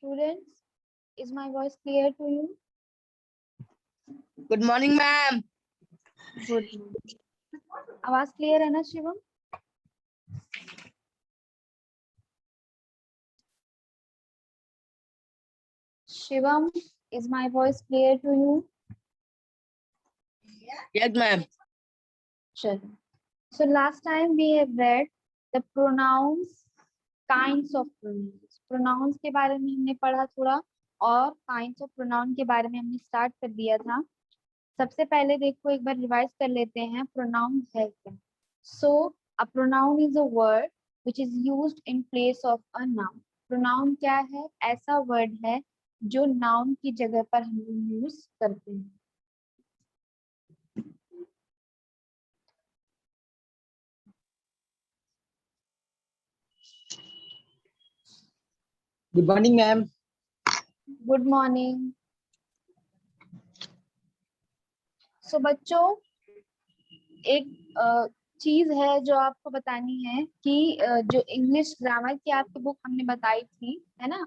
Students, is my voice clear to you? Good morning, ma'am. Good. आवाज clear है ना Shivam? Shivam, is my voice clear to you? Yes, ma'am. Sure. So last time we have read the pronouns, kinds of pronouns. Pronouns के बारे में हमने पढ़ा थोड़ा और kinds of pronoun के बारे में हमने स्टार्ट कर दिया था. सबसे पहले देखो एक बार रिवाइज कर लेते हैं pronoun है क्या. So a pronoun is a word which is used in place of a noun. Pronoun क्या है? ऐसा word है जो noun की जगह पर हम लोग यूज करते हैं. Good morning, ma'am. Good morning. So बच्चों एक चीज है जो आपको बतानी है कि जो इंग्लिश ग्रामर की आपकी बुक हमने बताई थी है ना,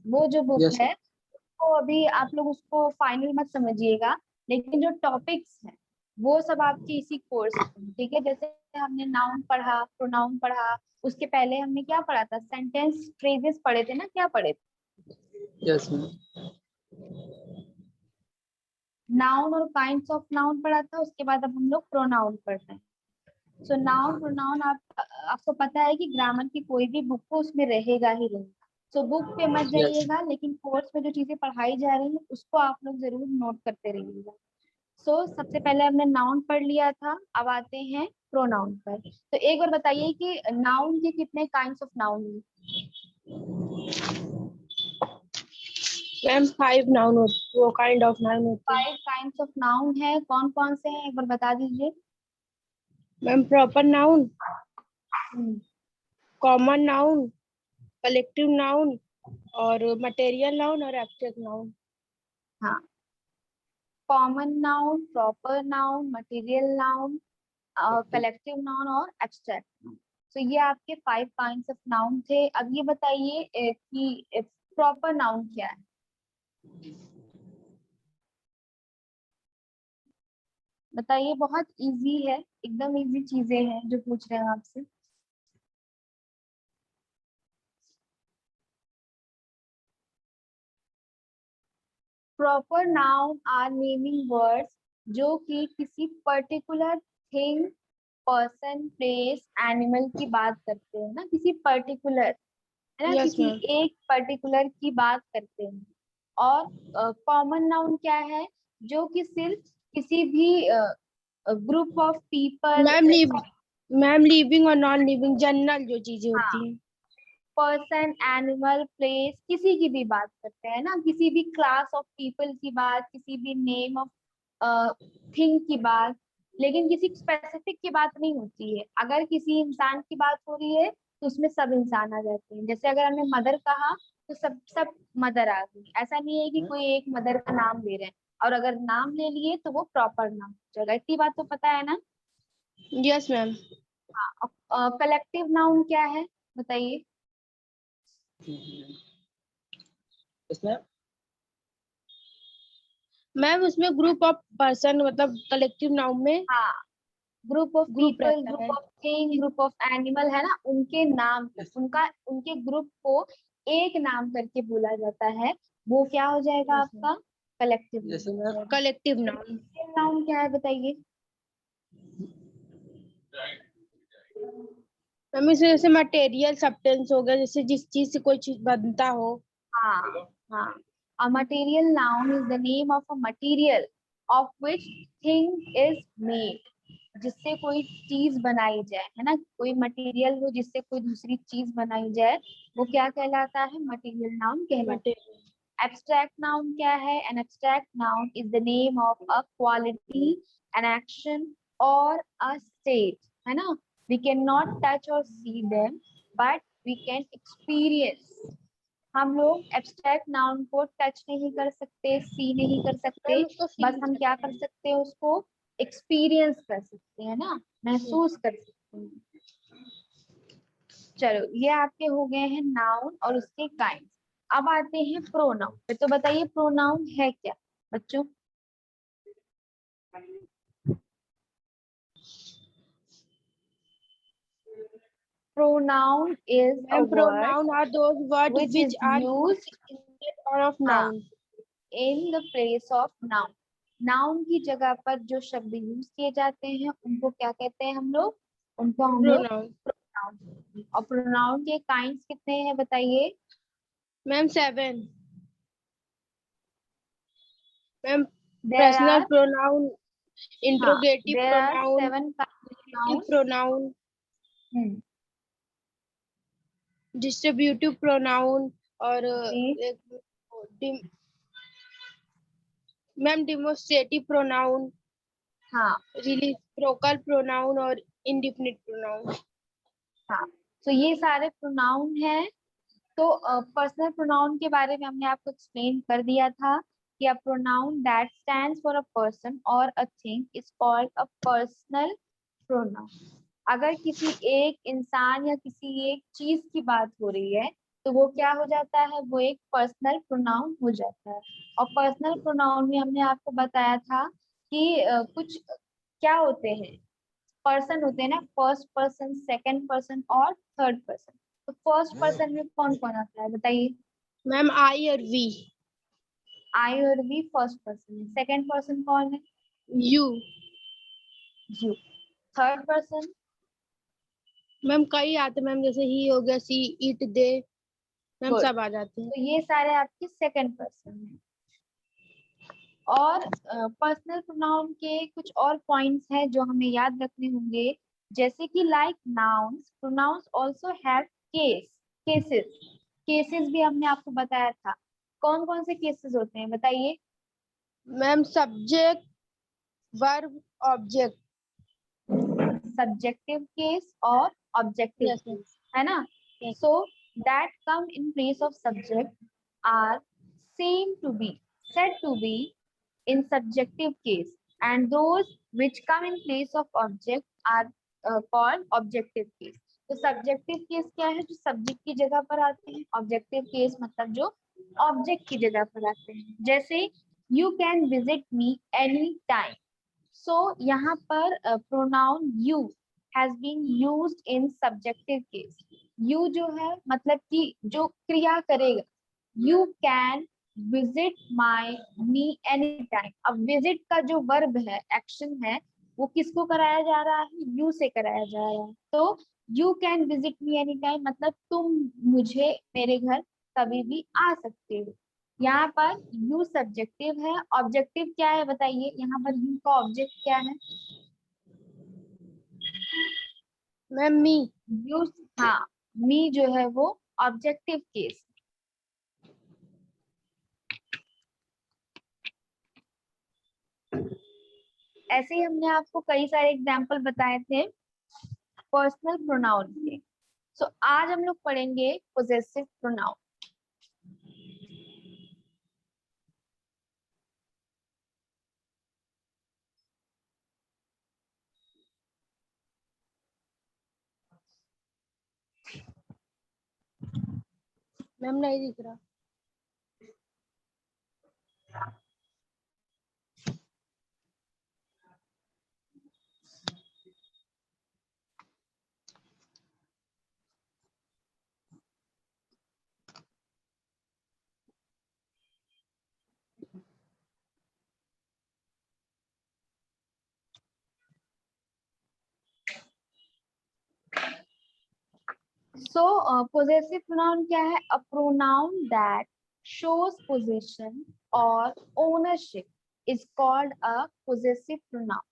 वो जो बुक Yes. है तो अभी आप लोग उसको फाइनल मत समझिएगा, लेकिन जो टॉपिक्स हैं वो सब आपके इसी कोर्स में, ठीक है. जैसे हमने नाउन पढ़ा, प्रोनाउन पढ़ा, उसके पहले हमने क्या पढ़ा था? सेंटेंस फ्रेजेस पढ़े थे ना, क्या पढ़े थे? Yes, ma'am. नाउन और काइंड्स ऑफ नाउन पढ़ा था. उसके बाद अब हम लोग प्रोनाउन पढ़ रहे हैं. सो नाउन प्रोनाउन आपको पता है कि ग्रामर की कोई भी बुक हो उसमें रहेगा ही रहेगा. सो बुक पे मत Yes. जाइएगा, लेकिन कोर्स में जो चीजें पढ़ाई जा रही है उसको आप लोग जरूर नोट करते रहिएगा. सो सबसे पहले हमने नाउन पढ़ लिया था, अब आते हैं प्रोनाउन पर. तो एक बार बताइए कि नाउन के कितने काइंड्स ऑफ नाउन हैं? Ma'am, 5 noun होती वो kind of noun होती है. 5 काइंड्स ऑफ नाउन है. कौन कौन से हैं एक बार बता दीजिए. Ma'am, proper noun, हम्म, common noun, collective noun और material noun और abstract noun. हाँ. Common noun, proper noun, material noun, collective noun और एब्स्ट्रैक्ट नाउन. तो ये आपके 5 काइंड्स ऑफ नाउन थे. अब ये बताइए कि प्रॉपर नाउन क्या है? बताइए. बहुत इजी है, एकदम इजी चीजें हैं जो पूछ रहे हैं आपसे. Proper noun are naming words जो कि किसी particular thing, person, place, animal की बात करते हैं ना, किसी पर्टिकुलर, है ना, Yes, किसी ma'am. एक पर्टिकुलर की बात करते हैं. और कॉमन नाउन क्या है? जो कि सिर्फ किसी भी group of people, Ma'am, living और non living जनरल जो चीजें हाँ, होती हैं. पर्सन, एनिमल, प्लेस, किसी की भी बात करते हैं ना, किसी भी क्लास ऑफ पीपल की बात, किसी भी नेम ऑफ थिंग की बात, लेकिन किसी स्पेसिफिक की बात नहीं होती है. अगर किसी इंसान की बात हो रही है तो उसमें सब इंसान आ जाते हैं. जैसे अगर हमने मदर कहा तो सब सब मदर आ गई. ऐसा नहीं है कि कोई एक मदर का नाम ले रहे हैं, और अगर नाम ले लिए तो वो प्रॉपर नाम हो जाएगा. इतनी बात तो पता है ना. Yes, ma'am. हाँ. कलेक्टिव नाउन क्या है बताइए. Yes, ma'am. मैम उसमें ग्रुप ऑफ पर्सन मतलब कलेक्टिव नाउन में हाँ, ग्रुप ऑफ ग्रुप पीपल, रहता है. Group of thing, group of animal, है ना, उनके नाम, उनका, उनके ग्रुप को एक नाम करके बोला जाता है. वो क्या हो जाएगा Yes, आपका? कलेक्टिव जैसे नाउन. Collective noun. नाउन क्या है बताइए. मैम इसमें जैसे मटेरियल सब्सटेंस हो गया, जैसे जिस चीज से कोई चीज बनता हो. हाँ. हाँ. A material noun is the name of a material of which thing is made. जिससे कोई चीज बनाई जाए, है ना, कोई मटेरियल हो जिससे कोई दूसरी चीज बनाई जाए, वो क्या कहलाता है? मटेरियल नाउन कहलाता है. एब्स्ट्रैक्ट नाउन क्या है? An abstract noun is the name of a quality, an action और अ स्टेट, है ना. वी कैन नॉट टच और see them but we can experience. हम लोग एब्स्ट्रैक्ट नाउन को टच नहीं कर सकते, सी नहीं कर सकते, मैम उसको बस फील हम क्या सकते कर हैं. सकते हैं? उसको एक्सपीरियंस कर सकते हैं ना, महसूस कर सकते हैं. चलो, ये आपके हो गए हैं नाउन और उसके काइंड. अब आते हैं प्रोनाउन। तो बताइए प्रोनाउन है क्या बच्चों? Pronoun is a ma'am word pronoun are those words which which is are used used instead or of हाँ noun. in the place of noun। Noun की जगह पर जो शब्द यूज किए जाते हैं उनको क्या कहते हैं हम लोग? उनको हम लोग Pronoun. प्रोनाउन। और प्रोनाउन के काइंड्स कितने हैं बताइए? Ma'am 7. Ma'am there personal are pronoun, हाँ interrogative there are pronoun, 7 relative pronoun। pronoun, distributive pronoun और जी dim- मैम demonstrative pronoun, हाँ reciprocal pronoun और indefinite pronoun. हाँ। तो ये सारे प्रोनाउन हैं। तो पर्सनल प्रोनाउन के बारे में हमने आपको एक्सप्लेन कर दिया था कि a pronoun that stands for a person और a thing is called a personal pronoun. अगर किसी एक इंसान या किसी एक चीज की बात हो रही है तो वो क्या हो जाता है? वो एक पर्सनल प्रोनाउन हो जाता है। और पर्सनल प्रोनाउन में हमने आपको बताया था कि कुछ क्या होते हैं, पर्सन होते हैं ना, फर्स्ट पर्सन, सेकंड पर्सन और थर्ड पर्सन। तो फर्स्ट पर्सन में कौन कौन आता है बताइए? मैम I और V. आई और वी फर्स्ट पर्सन है। सेकंड पर्सन कौन है? U. You. Third person? Ma'am कई आते मैम, जैसे ही हो गया, सी, इट, दे, मैम गुड। सब आ जाते हैं. तो ये सारे आपके सेकंड पर्सन हैं। और पर्सनल प्रोनाउन के कुछ और पॉइंट्स हैं जो हमें याद रखने होंगे, जैसे कि like nouns, pronouns also have cases. Cases भी हमने आपको बताया था। कौन कौन से केसेस होते हैं बताइए? Ma'am subject, verb, object. Subjective case और ऑब्जेक्टिव यस मैम. केस, है ना? Yes. So that come in place of subject are same to be said to be in subjective case, and those which come in place of object are called objective case। तो subjective case क्या है? जो subject की जगह पर आते हैं। Objective case मतलब जो ऑब्जेक्ट की जगह पर आते हैं। जैसे you can visit me any time। So यहाँ पर pronoun you has been used in subjective case. You जो है मतलब कि जो क्रिया करेगा, you can visit my me any time. अब विजिट का जो वर्ब है, एक्शन है, वो किसको कराया जा रहा है? यू से कराया जा रहा है। तो you can visit me any time मतलब तुम मुझे मेरे घर कभी भी आ सकते हो। यहाँ पर यू सब्जेक्टिव है। ऑब्जेक्टिव क्या है बताइए? यहाँ पर यू का ऑब्जेक्ट क्या है? Ma'am me. यू हाँ, मी जो है वो ऑब्जेक्टिव केस। ऐसे ही हमने आपको कई सारे एग्जाम्पल बताए थे पर्सनल प्रोनाउन के। सो आज हम लोग पढ़ेंगे पोजेसिव प्रोनाउन। मैम नहीं दिख रहा. सो पोजेसिव प्रोनाउन क्या है? अ pronoun that shows possession or ownership is called a possessive pronoun।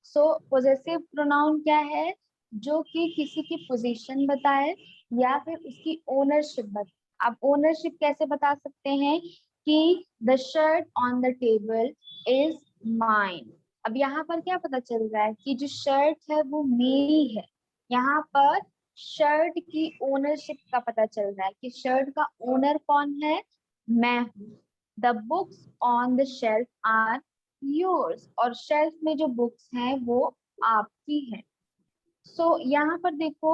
So possessive pronoun क्या है? जो कि किसी की पोजीशन बताए या फिर उसकी ओनरशिप बताए। आप ओनरशिप कैसे बता सकते हैं? कि the shirt on the table is mine. अब यहाँ पर क्या पता चल रहा है? कि जो शर्ट है वो मेरी है। यहाँ पर शर्ट की ओनरशिप का पता चल रहा है कि शर्ट का ओनर कौन है? मैं हूँ। The books on the shelf are yours. और शेल्फ में जो बुक्स हैं वो आपकी हैं। सो यहाँ पर देखो,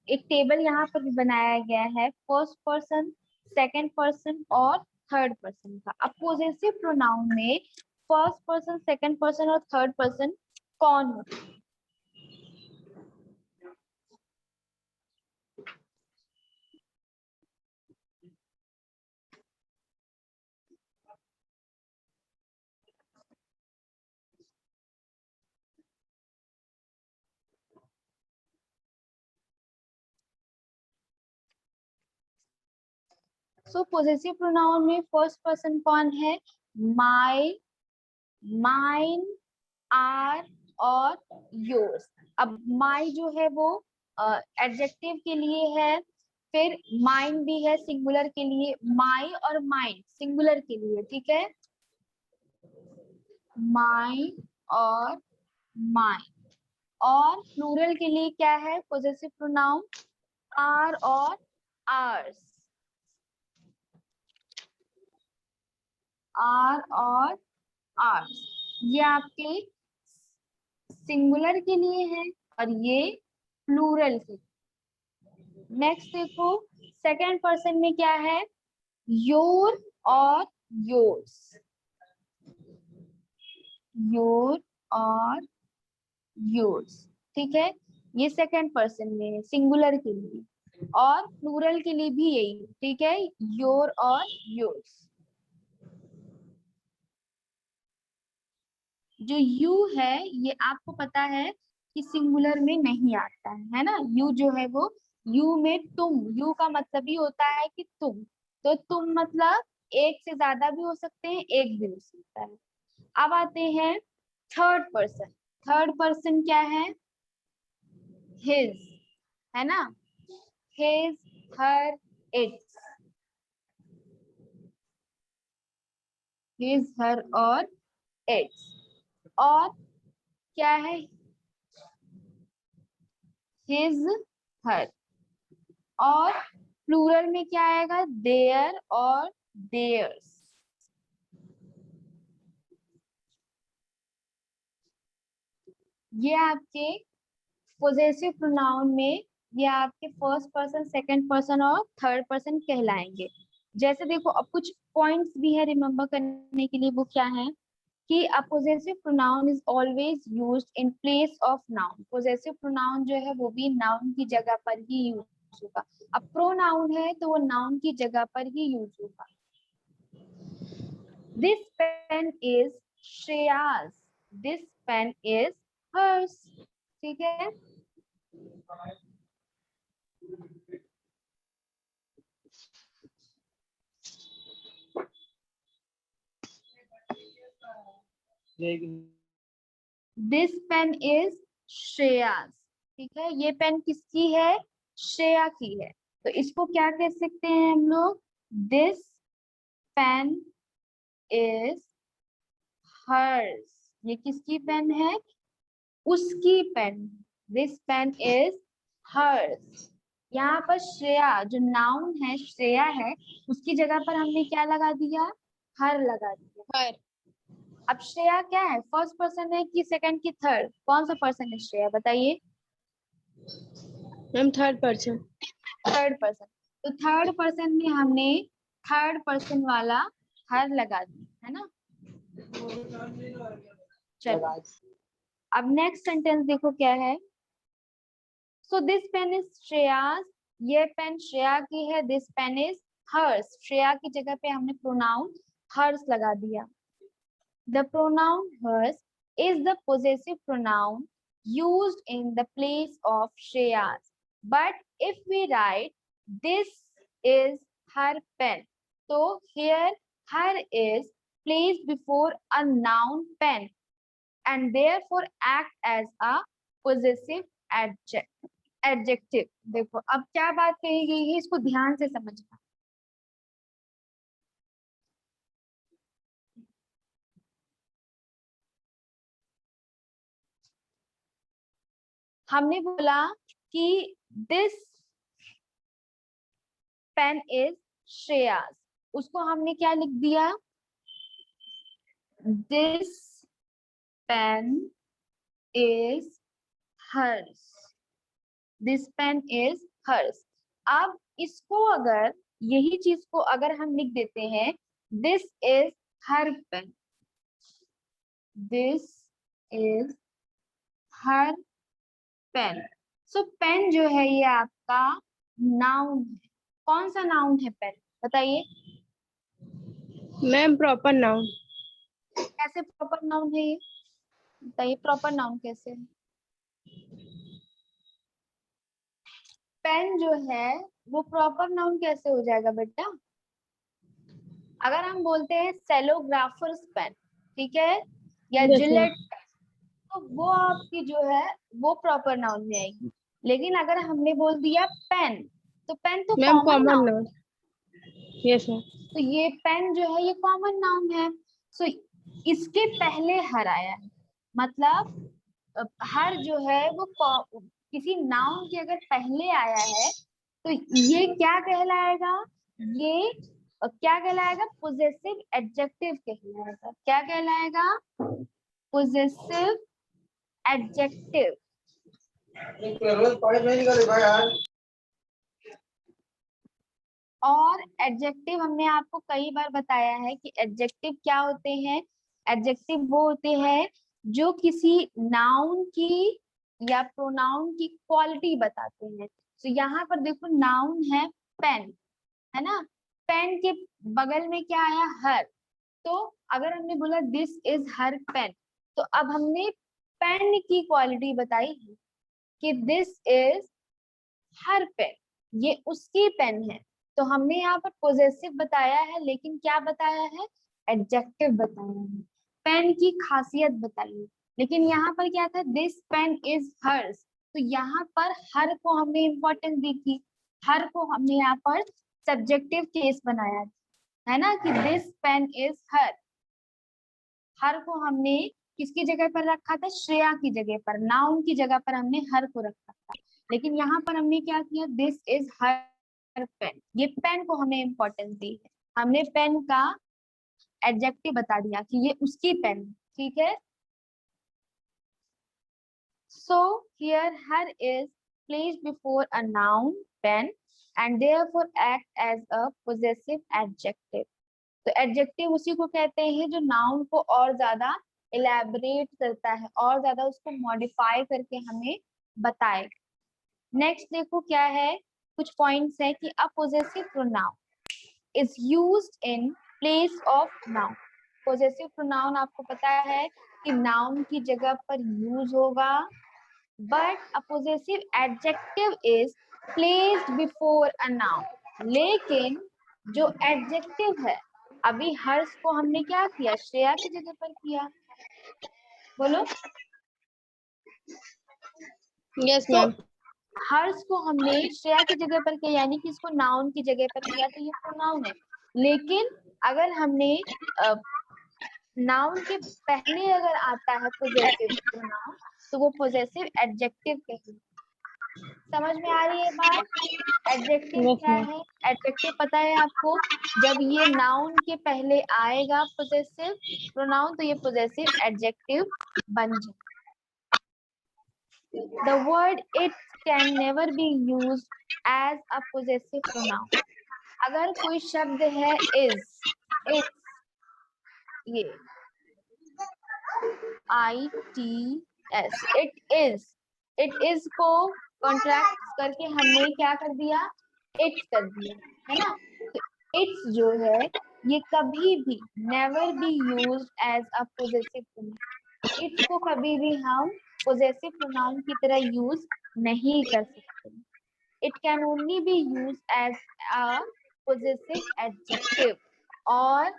एक टेबल यहाँ पर भी बनाया गया है। फर्स्ट पर्सन, सेकंड पर्सन और थर्ड पर्सन का। अब पोजेसिव प्रोनाउन में फर्स्ट पर्सन, सेकंड पर्सन और थर्ड पर्सन कौन होता है? सो पोजेसिव प्रोनाउन में फर्स्ट पर्सन कौन है? माय, माइन, आर और योर्स। अब माई जो है वो एडजेक्टिव के लिए है, फिर माइन भी है सिंगुलर के लिए, माई और माइन सिंगुलर के लिए, ठीक है, माइन और माइन। और प्लूरल के लिए क्या है पोजेसिव प्रोनाउन? आर और आर्स, आर और आर्स। ये आपके सिंगुलर के लिए है और ये प्लूरल के। नेक्स्ट देखो सेकंड पर्सन में क्या है? योर और योर्स, योर और योर्स, ठीक है, ये सेकंड पर्सन में है सिंगुलर के लिए। और प्लूरल के लिए भी यही, ठीक है, योर और योर्स। जो यू है ये आपको पता है कि सिंगुलर में नहीं आता है ना। यू जो है वो, यू में तुम, यू का मतलब ही होता है कि तुम, तो तुम मतलब एक से ज्यादा भी हो सकते हैं, एक भी हो सकता है। अब आते हैं थर्ड पर्सन। थर्ड पर्सन क्या है? हिज, है ना, हिज, हर, इट्स, हिज, हर और इट्स। और क्या है? हिज, हर। और प्लूरल में क्या आएगा? देयर और देयर्स। ये आपके पोजेसिव प्रोनाउन में, ये आपके फर्स्ट पर्सन, सेकंड पर्सन और थर्ड पर्सन कहलाएंगे। जैसे देखो अब कुछ पॉइंट्स भी है रिमेम्बर करने के लिए, वो क्या है कि अ possessive pronoun is always used in place of noun. Possessive pronoun जो है वो भी नाउन की जगह पर ही यूज होगा। अब प्रोनाउन है तो वो नाउन की जगह पर ही यूज होगा। This pen is Shreya's. This pen is hers. ठीक है। This pen is Shreya's. ठीक है, ये पेन किसकी है? श्रेया की है। तो इसको क्या कह सकते हैं हम लोग? This pen is hers. ये किसकी पेन है? उसकी pen. This pen is hers. यहाँ पर श्रेया जो नाउन है, श्रेया है, उसकी जगह पर हमने क्या लगा दिया? हर लगा दिया। हर। अब श्रेया क्या है? फर्स्ट पर्सन है कि सेकंड की थर्ड? कौन सा पर्सन है श्रेया, बताइए? Ma'am third person. Third person. तो थर्ड पर्सन में हमने थर्ड पर्सन वाला हर लगा दिया, है ना। चलो अब नेक्स्ट सेंटेंस देखो क्या है। So this pen is Shreya's. ये पेन श्रेया की है। This pen is hers. Shreya की जगह पे हमने प्रोनाउन हर्स लगा दिया। The pronoun hers is the possessive pronoun used in the place of Shreya's. But if we write this is her pen, so here her is placed before a noun pen and therefore act as a possessive adjective. देखो अब क्या बात कही गई है, इसको ध्यान से समझना। हमने बोला कि दिस पेन इज श्रेयास, उसको हमने क्या लिख दिया? This pen is hers. This pen is hers. अब इसको अगर यही चीज को अगर हम लिख देते हैं, this is her pen, this is her pen. So pen जो है ये आपका नाउन है। कौन सा नाउन है पेन, बताइए। Ma'am proper noun. कैसे प्रॉपर नाउन है ये, बताइए प्रॉपर नाउन कैसे है। पेन जो है वो प्रॉपर नाउन कैसे हो जाएगा बेटा। अगर हम बोलते हैं सेलोग्राफर्स पेन, ठीक है, या यस मैम। जिलेट, तो वो आपकी जो है वो प्रॉपर नाउन में आएगी। लेकिन अगर हमने बोल दिया पेन, तो पेन तो ma'am common common noun, noun. Yes ma'am. तो ये पेन जो है ये कॉमन नाउन है। सो इसके पहले हर आया है, मतलब हर जो है वो किसी नाउन के अगर पहले आया है तो ये क्या कहलाएगा, ये क्या कहलाएगा, पोजेसिव एडजेक्टिव कहलाएगा। क्या कहलाएगा, पोजेसिव एडजेक्टिव। और एडजेक्टिव हमने आपको कई बार बताया है कि एडजेक्टिव क्या होते हैं। एडजेक्टिव वो होते हैं जो किसी नाउन की या प्रोनाउन की क्वालिटी बताते हैं। तो यहाँ पर देखो नाउन है पेन, है ना, पेन के बगल में क्या आया, हर। तो अगर हमने बोला दिस इज हर पेन, तो अब हमने पेन की क्वालिटी बताई कि दिस इज हर पेन, ये उसकी पेन है। तो हमने यहाँ पर पोजेसिव बताया है, लेकिन क्या बताया है, एडजेक्टिव बताया है, पेन की खासियत बताई है। लेकिन यहाँ पर क्या था, दिस पेन इज हर्स, तो यहाँ पर हर को हमने इम्पोर्टेंस दी थी, हर को हमने यहाँ पर सब्जेक्टिव केस बनाया है ना, कि दिस पेन इज हर। हर को हमने किसकी जगह पर रखा था, श्रेया की जगह पर, नाउन की जगह पर हमने हर को रखा था। लेकिन यहाँ पर हमने क्या किया, दिस इज हर पेन, ये पेन को हमने इम्पोर्टेंस दी है, हमने पेन का एडजेक्टिव बता दिया कि ये उसकी पेन, ठीक है। So here her is placed before a noun pen and therefore act as a possessive adjective. तो एडजेक्टिव उसी को कहते हैं जो नाउन को और ज्यादा इलेबोरेट करता है, और ज्यादा उसको मॉडिफाई करके हमें बताए। नेक्स्ट देखो क्या है, कुछ पॉइंट्स है कि अ possessive pronoun is used in place of noun. Possessive pronoun आपको पता है कि नाउन की जगह पर यूज होगा, but a possessive adjective is placed before a noun. लेकिन जो एडजेक्टिव है, अभी हर्ष को हमने क्या किया, श्रेया की जगह पर किया, बोलो। यस तो मैम। हर्ष को हमने श्रेया की जगह पर किया, यानी कि इसको नाउन की जगह पर किया, तो ये प्रोनाउन है। लेकिन अगर हमने नाउन के पहले अगर आता है पोजेसिव प्रोनाउन, तो वो पोजेसिव एडजेक्टिव कहलाता है। समझ में आ रही है बात। एडजेक्टिव यस क्या मैम। है, एडजेक्टिव पता है आपको, जब ये नाउन के पहले आएगा पोजेसिव प्रोनाउन, तो ये पोजेसिव एडजेक्टिव बन जाए। The word it can never be used as a possessive pronoun. अगर कोई शब्द है इज, इट्स, ये ITS, इट इज को कॉन्ट्रैक्ट करके हमने क्या कर दिया, इट्स कर दिया, है ना। तो इट्स जो है ये कभी भी never be used as a possessive pronoun. Its को कभी भी हम पोजेसिव प्रोनाउन की तरह यूज नहीं कर सकते। It can only be use as a possessive adjective. और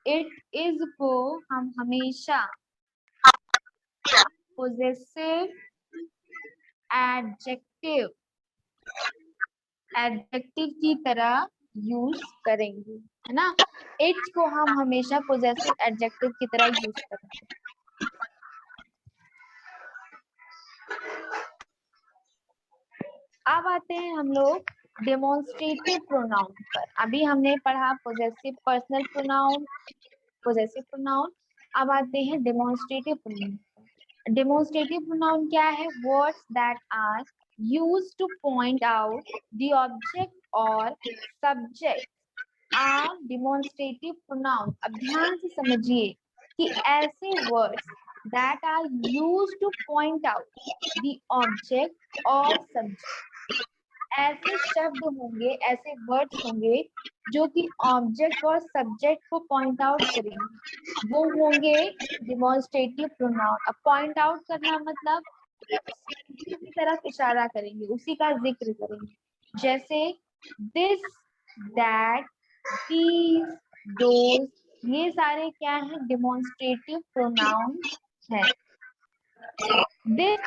इट इज को हम हमेशा पोजेसिव एडजेक्टिव एडजेक्टिव की तरह यूज करेंगे, है ना। इट्स को हम हमेशा पोजेसिव एडजेक्टिव की तरह यूज करेंगे। अब आते हैं हम लोग डेमोन्स्ट्रेटिव प्रोनाउन पर। अभी हमने पढ़ा possessive personal pronoun, possessive pronoun. अब आते हैं डेमोन्स्ट्रेटिव प्रोनाउन पर। डेमोन्स्ट्रेटिव प्रोनाउन क्या है, words that are used to point out the object or subject are demonstrative pronoun. अब ध्यान से समझिए कि ऐसे words that are used to point out the object or subject, ऐसे शब्द होंगे, ऐसे वर्ड्स होंगे जो कि ऑब्जेक्ट और सब्जेक्ट को पॉइंट आउट करेंगे, वो होंगे डिमॉन्स्ट्रेटिव प्रोनाउन। अब पॉइंट आउट करना मतलब उसी की तरफ इशारा करेंगे, उसी का जिक्र करेंगे, जैसे दिस, दैट, दीज, दोज, ये सारे क्या है? डिमॉन्स्ट्रेटिव प्रोनाउन है। This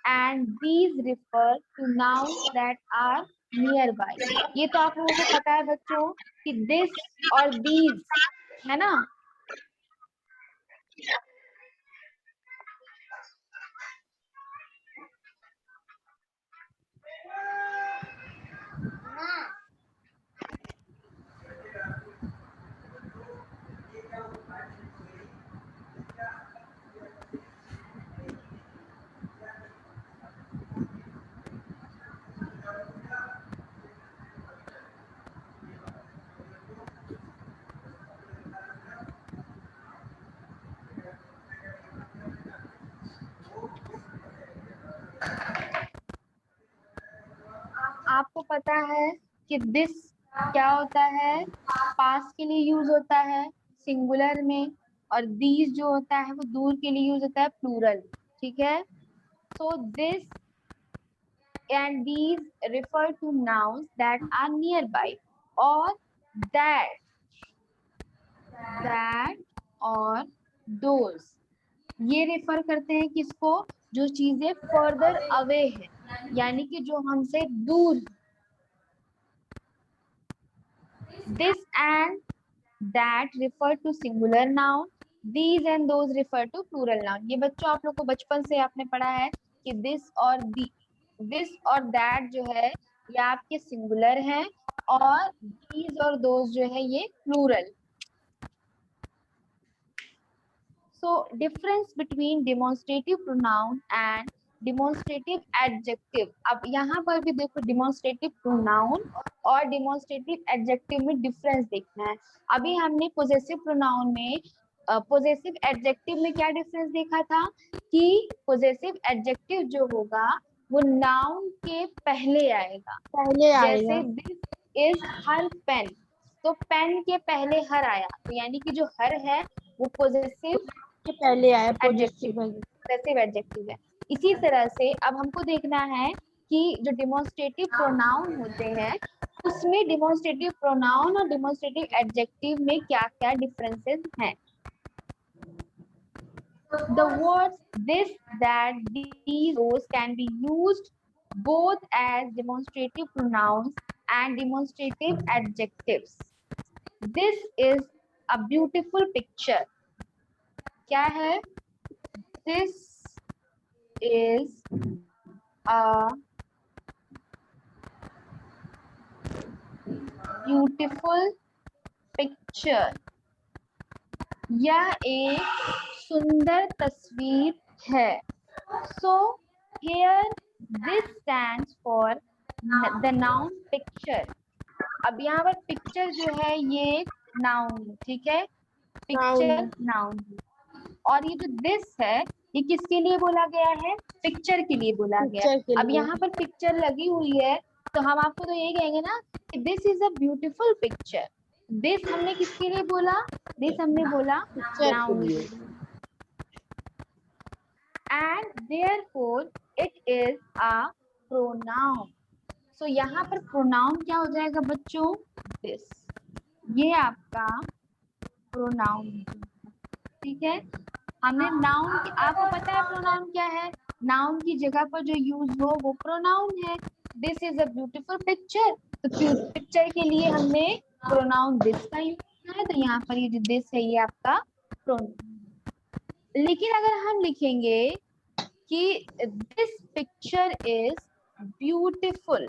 and these refer to nouns that are nearby. ये तो आप लोगों को पता है बच्चों कि this और these है ना। आपको पता है कि this क्या होता है? पास के लिए यूज होता है सिंगुलर में, और these जो होता है वो दूर के लिए यूज होता है प्लूरल। ठीक है, so this and these refer to nouns that are nearby, or that और those ये रेफर करते हैं किसको? जो चीजें फर्दर अवे है, यानी कि जो हमसे दूर है। This and that refer to singular noun, these and those refer to plural noun। ये बच्चों आप लोग को बचपन से आपने पढ़ा है कि this और that जो है ये आपके सिंगुलर हैं, और these और those जो है ये plural. So difference between demonstrative pronoun and demonstrative adjective। अब यहाँ पर भी देखो demonstrative pronoun और demonstrative adjective में डिफरेंस देखना है। अभी हमने possessive pronoun में possessive adjective में क्या डिफरेंस देखा था कि possessive adjective जो होगा वो noun के पहले आएगा। जैसे this is her pen, तो पेन के पहले हर आया, तो यानी कि जो हर है वो possessive के पहले आया एडजेक्टिव है। इसी तरह से अब हमको देखना है कि जो डिमॉन्स्ट्रेटिव प्रोनाउन होते हैं उसमें डिमॉन्स्ट्रेटिव प्रोनाउन और डिमॉन्स्ट्रेटिव एडजेक्टिव में क्या-क्या डिफरेंसेस हैं। The words this, that, these, those can be used both as demonstrative pronouns and demonstrative adjectives. This is a beautiful picture. क्या है? This is a beautiful picture. यह एक सुंदर तस्वीर है। So here this stands for the noun picture. अब यहाँ पर पिक्चर जो है ये नाउन है, ठीक है, पिक्चर नाउन है। और ये जो दिस है ये किसके लिए बोला गया है? पिक्चर के लिए बोला गया है। अब यहाँ पर पिक्चर लगी हुई है तो हम आपको तो यही कहेंगे ना कि this is a beautiful picture. This हमने किसके लिए बोला? दिस हमने बोला नाउन के लिए। And therefore it is a pronoun. So यहाँ पर प्रोनाउन क्या हो जाएगा बच्चों? दिस, ये आपका प्रोनाउन है। ठीक है, हमने नाउन, आपको पता है प्रोनाउन क्या है? नाउन की जगह पर जो यूज हो वो प्रोनाउन है। This is a beautiful picture, तो पिक्चर के लिए हमने प्रोनाउन दिस का यूज किया है, तो यहाँ पर ये जो दिस है ये आपका प्रोनाउन। लेकिन अगर हम लिखेंगे कि this picture is beautiful,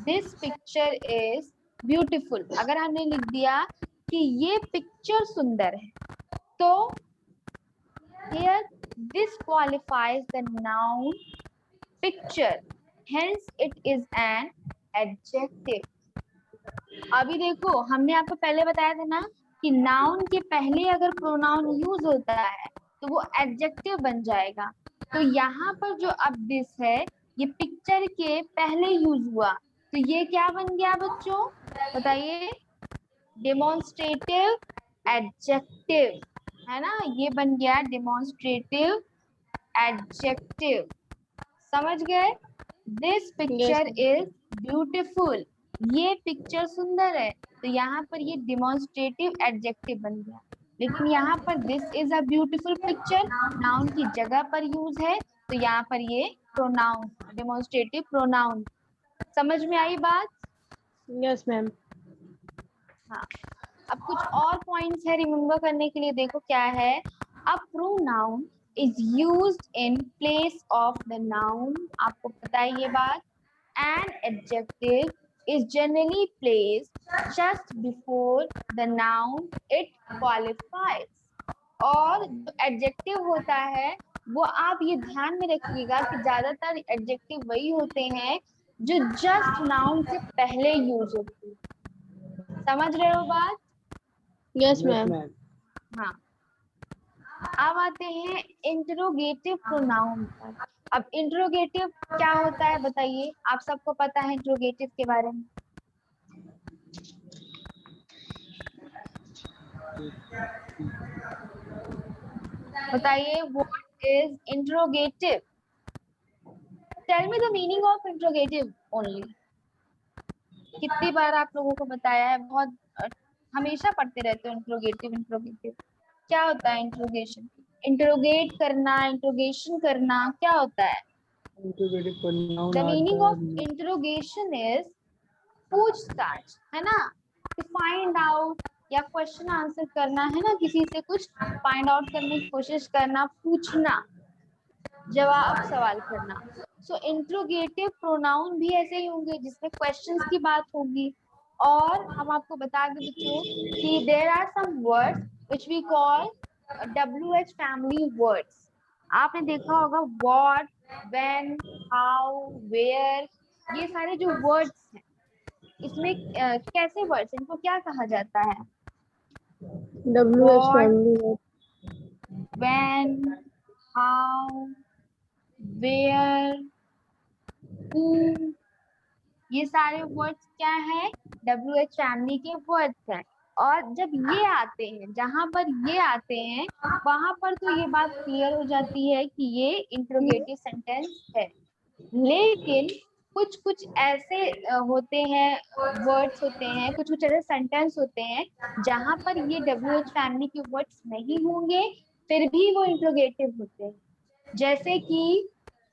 this picture is beautiful, अगर हमने लिख दिया कि ये पिक्चर सुंदर है, तो here this qualifies the noun picture, hence it is an adjective. अभी देखो, हमने आपको पहले बताया था ना कि नाउन के पहले अगर प्रोनाउन यूज होता है तो वो एडजेक्टिव बन जाएगा। तो यहाँ पर जो अब दिस है, ये पिक्चर के पहले यूज हुआ, तो ये क्या बन गया बच्चों, बताइए, डेमोन्स्ट्रेटिव एडजेक्टिव, है ना, ये बन गया डेमोन्स्ट्रेटिव एडजेक्टिव। समझ गए? दिस पिक्चर इज ब्यूटीफुल, ये पिक्चर सुंदर है, तो यहाँ पर ये डिमॉन्स्ट्रेटिव एडजेक्टिव बन गया। लेकिन यहाँ पर this is a beautiful picture noun की जगह पर यूज है, तो यहाँ पर ये प्रोनाउन, डिमॉन्स्ट्रेटिव प्रोनाउन। समझ में आई बात? Yes ma'am. हाँ, अब कुछ और पॉइंट्स है रिमेम्बर करने के लिए, देखो क्या है। A pronoun is used in place of the noun, आपको पता है ये बात। An adjective is generally placed just before the noun it qualifies, और जो एडजेक्टिव होता है वो आप ये ध्यान में रखिएगा कि ज्यादातर एडजेक्टिव वही होते हैं जो जस्ट नाउन से पहले यूज होते हैं। समझ रहे हो बात? Yes ma'am. हाँ, अब आते हैं इंट्रोगेटिव प्रोनाउन पर। अब इंट्रोगेटिव क्या होता है बताइए, आप सबको पता है इंट्रोगेटिव के बारे में? बताइए, what is interrogative? Tell me the meaning of interrogative only. कितनी बार आप लोगों को बताया है, बहुत हमेशा पढ़ते रहते हो इंट्रोगेटिव इंट्रोगेटिव। क्या होता है इंट्रोगेशन? इंट्रोगेट करना, इंट्रोगेशन करना, क्या होता है? The meaning of interrogation is पूछताछ, है ना, टू फाइंड आउट, या क्वेश्चन आंसर करना, है ना, किसी से कुछ फाइंड आउट करने की कोशिश करना, पूछना, जवाब सवाल करना। सो इंट्रोगेटिव प्रोनाउन भी ऐसे ही होंगे जिसमें क्वेश्चंस की बात होगी। और हम आपको बता दें बच्चों कि there are some words which we call WH family words. आपने देखा होगा व्हाट, व्हेन, हाउ, वेयर, ये सारे जो वर्ड्स हैं, इसमें कैसे वर्ड्स, इनको क्या कहा जाता है? WH What, family. when, how, where, who, ये सारे वर्ड्स क्या है? WH फैमिली के वर्ड्स हैं। और जब ये आते हैं, जहां पर ये आते हैं, वहां पर तो ये बात क्लियर हो जाती है कि ये इंट्रोगेटिव सेंटेंस है। लेकिन कुछ कुछ ऐसे होते हैं, वर्ड्स होते हैं, कुछ कुछ ऐसे सेंटेंस होते हैं जहां पर ये WH फैमिली के वर्ड्स नहीं होंगे, फिर भी वो इंट्रोगेटिव होते हैं। जैसे कि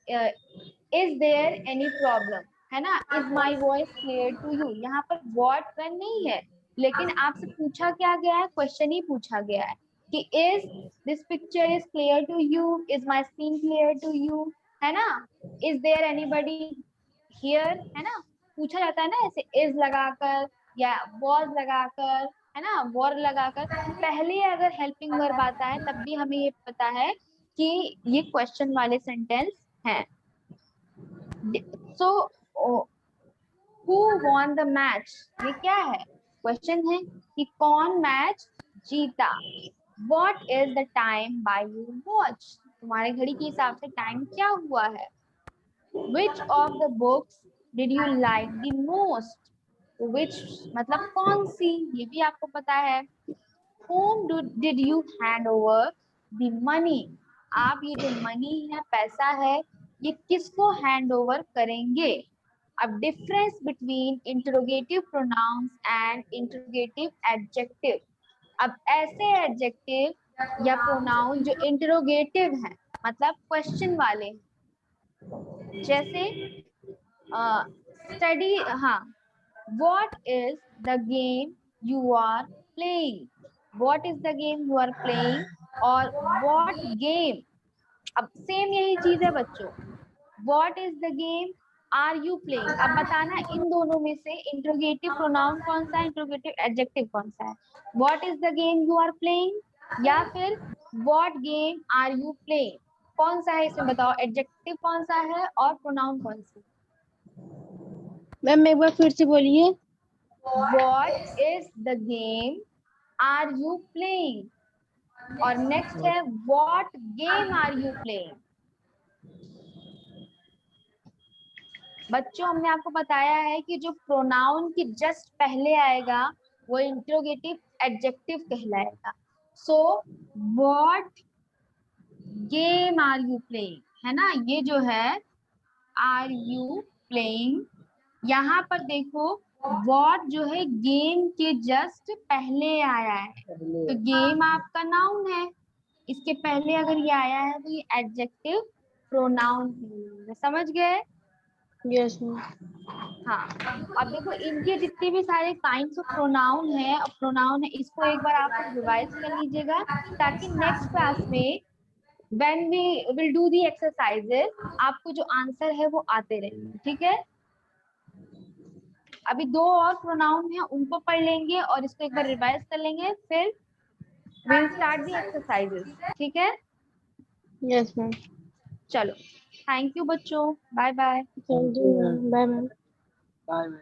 इज देयर एनी प्रॉब्लम, है ना, is my voice clear to you, यहाँ पर व्हाट व्हेन नहीं है, लेकिन आपसे पूछा क्या गया है, क्वेश्चन ही पूछा गया है कि is this picture is clear to you, is my screen clear to you, है ना, इज देयर एनीबडी हियर, है ना, पूछा जाता है ना ऐसे इज लगाकर या वॉज लगाकर, है ना, वॉर लगाकर। पहले अगर हेल्पिंग वर्ब आता है तब भी हमें ये पता है कि ये क्वेश्चन वाले सेंटेंस हैं। So who won the match, ये क्या है, क्वेश्चन है कि कौन मैच जीता। What is the time by your watch, तुम्हारे घड़ी के हिसाब से टाइम क्या हुआ है। Which of the books did you like the most? Which मतलब कौन सी, ये भी आपको पता है। Whom did you hand over the money? आप ये जो मनी है, पैसा है, ये किसको हैंड ओवर करेंगे। अब difference between interrogative pronouns and interrogative adjective. अब ऐसे एडजेक्टिव या प्रोनाउन जो इंटरोगेटिव है, मतलब क्वेश्चन वाले हैं, जैसे स्टडी, हाँ, what is the game you are playing, what is the game you are playing, और what game। अब सेम यही चीज है बच्चों, what is the game, are you playing. अब बताना इन दोनों में से इंट्रोगेटिव प्रोनाउन कौन सा है, इंट्रोगेटिव एडजेक्टिव कौन सा है। What is the game you are playing या फिर what game are you playing, कौन सा है इसमें बताओ, एडजेक्टिव कौन सा है और प्रोनाउन कौन सा। मैम एक बार फिर से बोलिए। What is the game are you playing और नेक्स्ट है what game are you playing. बच्चों हमने आपको बताया है कि जो प्रोनाउन की जस्ट पहले आएगा वो इंट्रोगेटिव एडजेक्टिव कहलाएगा। So what game are you playing, है ना, ये जो है आर यू प्लेइंग, यहाँ पर देखो व्हाट जो है गेम के जस्ट पहले आया है, तो गेम आपका नाउन है, इसके पहले अगर ये आया है तो ये एडजेक्टिव प्रोनाउन है, समझ गए। Yes ma'am. हाँ, अब देखो इनके जितने भी सारे काइंड्स ऑफ प्रोनाउन है और प्रोनाउन है, इसको एक बार आप लोग रिवाइज कर लीजिएगा ताकि नेक्स्ट क्लास में when we will do the exercises आपको जो आंसर है वो आते रहेंगे, ठीक है। अभी दो और प्रोनाउन है उनको पढ़ लेंगे और इसको एक बार रिवाइज कर लेंगे, फिर विल स्टार्ट दी एक्सरसाइजेस, ठीक है। Yes ma'am. चलो, थैंक यू बच्चों, bye bye. Thank you ma'am, bye ma'am. Bye ma'am.